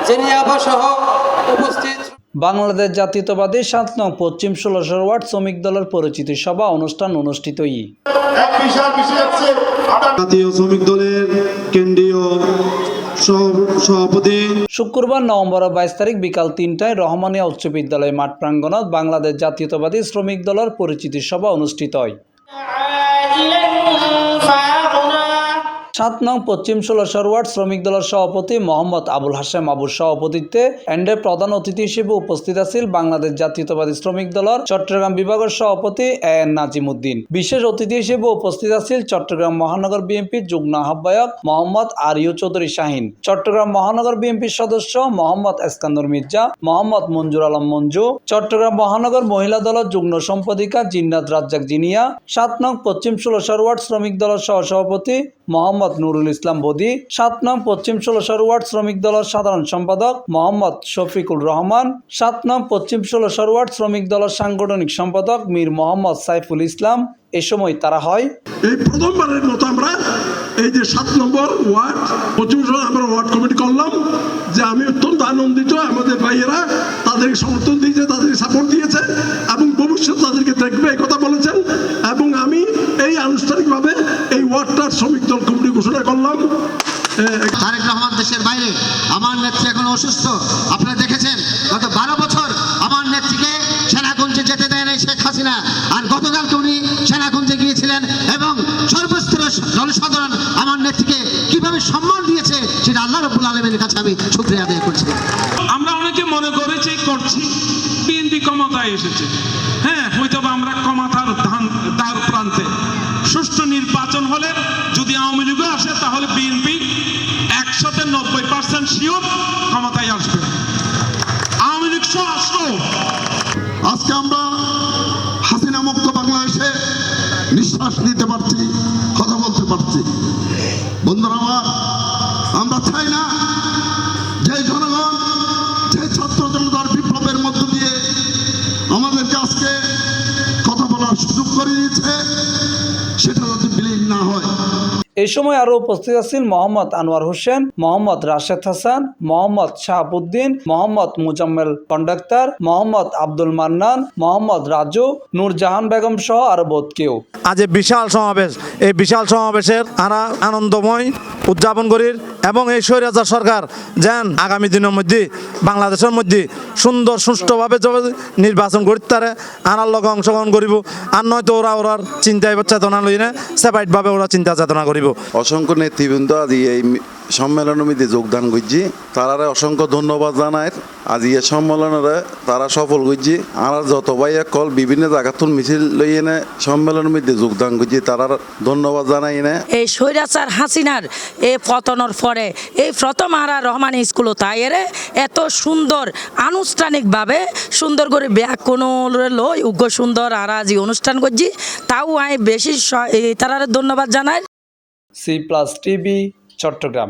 জেনিয়াভা সহ উপস্থিত বাংলাদেশ জাতীয়তাবাদী ৭ নং পশ্চিম ১৬ ওয়ার্ড শ্রমিক দলের পরিচিতি সভা অনুষ্ঠান অনুষ্ঠিত। জাতীয় শ্রমিক দলের কেন্দ্রীয় সভাপতি শুক্রবার নভেম্বর ২২ তারিখ বিকাল ৩টায় রহমানিয়া উচ্চ বিদ্যালয় মাঠ প্রাঙ্গণত বাংলাদেশ জাতীয়তাবাদী শ্রমিক দলের পরিচিতি সভা অনুষ্ঠিত হয়। ৭ নং পশ্চিম ১৬ ওয়ার্ড শ্রমিক দলের সভাপতি মোহাম্মদ আবুল হাশেম আবুর সভাপতিত্বে এন্ডে প্রধান অতিথি হিসেবে উপস্থিত আছেন বাংলাদেশ জাতীয়তাবাদী শ্রমিক দলের চট্টগ্রাম বিভাগের সভাপতি এএন নাজিম উদ্দিন। বিশেষ অতিথি হিসেবে উপস্থিত আছেন চট্টগ্রাম মহানগর বিএনপির যুগ্ম আহ্বায়ক মোহাম্মদ আরিউ চৌধুরী শাহিন, চট্টগ্রাম মহানগর বিএনপির সদস্য মোহাম্মদ এসকান্দর মির্জা, মোহাম্মদ মঞ্জুর আলম মঞ্জু, চট্টগ্রাম মহানগর মহিলা দলের যুগ্ম সম্পাদিকা জিন্নাত রাজ্জাক জিনিয়া, ৭ নং পশ্চিম ১৬ ওয়ার্ড শ্রমিক দলের সহসভাপতি মোহাম্মদ নুরুল ইসলাম বদি, ৭ নং পশ্চিম ১৬ ওয়ার্ড শ্রমিক দলের সাধারণ সম্পাদক মোহাম্মদ শফিকুল রহমান, ৭ নং পশ্চিম ১৬ ওয়ার্ড শ্রমিক দলের সাংগঠনিক সম্পাদক মীর মোহাম্মদ সাইফুল ইসলাম। এ সময় তারা হয় এই প্রথমবারের মতো আমরা এই যে ৭ নম্বর ওয়ার্ড ২৫ আমরা ওয়ার্ড কমিটি করলাম, যে আমি অত্যন্ত আনন্দিত। আমাদের ভাইয়েরা তাদেরকে সমর্থন দিয়েছে, তাদেরকে সাপোর্ট দিয়েছে এবং ভবিষ্যৎ তাদেরকে দেখবে এই কথা বলেছেন। এবং আমি এই আনুষ্ঠানিকভাবে এই ওয়ার্ডটার শ্রমিক দল কমিটি ঘোষণা করলাম। তারেক রহমান দেশের বাইরে, আমার নেত্রী এখন অসুস্থ। আপনারা দেখেছেন গত ১২ বছর আমার নেত্রীকে সেনাকুঞ্জে যেতে দেয় নাই শেখ হাসিনা, আর গতকালকে উনি সেনাকুঞ্জে গিয়েছিলেন এবং সর্বস্তরের জনসাধারণ আমার নেত্রীকে কিভাবে সম্মান দিয়েছে সেটা আল্লাহ রাব্বুল আলামিনের কাছে আমি শুকরিয়া আদায় করছি। আমরা অনেকে মনে করেছি করছি বিএনপি ক্ষমতায় এসেছে, হ্যাঁ হয়তো আমরা ক্ষমতার দ্বার প্রান্তে। সুষ্ঠু নির্বাচন হলে যদি আওয়ামী লীগও আসে তাহলে বিএনপি ১৯০% শিওর ক্ষমতায় আসবে। আওয়ামী লীগ সহ আসলো। আজকে আমরা হাসিনা মুক্ত বাংলাদেশে নিঃশ্বাস নিতে পারছি, কথা বলতে পারছি। বন্ধুরা আমার, আমরা চাই না যে জনগণ, যে ছাত্র জনতার বিপ্লবের মধ্য দিয়ে আমাদেরকে আজকে কথা বলার সুযোগ করে দিয়েছে, সেটা যাতে বিলীন না হয়। এই সময় আরো উপস্থিত আছেন মোহাম্মদ আনোয়ার হোসেন, মোহাম্মদ রাশেদ হাসান, মোহাম্মদ শাহাবুদ্দিন, মোহাম্মদ মুজাম্মেল কন্ডাক্টর, মোহাম্মদ আব্দুল মান্নান, মোহাম্মদ রাজু, নূরজাহান বেগম সহ আরো বহুত কেউ। আজ বিশাল সমাবেশ, এই বিশাল সমাবেশের আনা আনন্দময় উদযাপন করি এবং এই স্বৈরাচার সরকার যেন আগামী দিনের মধ্যে বাংলাদেশের মধ্যে সুন্দর সুষ্ঠুভাবে নির্বাচন করি তারা আনার লগে অংশগ্রহণ করিব। আর নয়তো ওরা চিন্তায় চেতনা লই না, সেপারেটভাবে ওরা চিন্তা চেতনা করিব। অসংখ্য নেতৃবৃন্দ আজ এই সম্মেলনের মধ্যে যোগদান করছি, তারা অসংখ্য ধন্যবাদ জানায়। আজ এই সম্মেলনে তারা সফল করছি। আর যত ভাই কল বিভিন্ন জায়গাতুন মিছিল লইয়ে নে সম্মেলনের মধ্যে যোগদান করছি, তারা ধন্যবাদ জানাই না। এই স্বৈরাচার হাসিনার এই পতনের পরে এই প্রথম আরা রহমান স্কুলও তাই এত সুন্দর আনুষ্ঠানিকভাবে সুন্দর করে ব্যাকরণ লই উগ্র সুন্দর আর আজ অনুষ্ঠান করছি, তাও আমি বেশি তারা ধন্যবাদ জানাই। C+ TV Chittagong.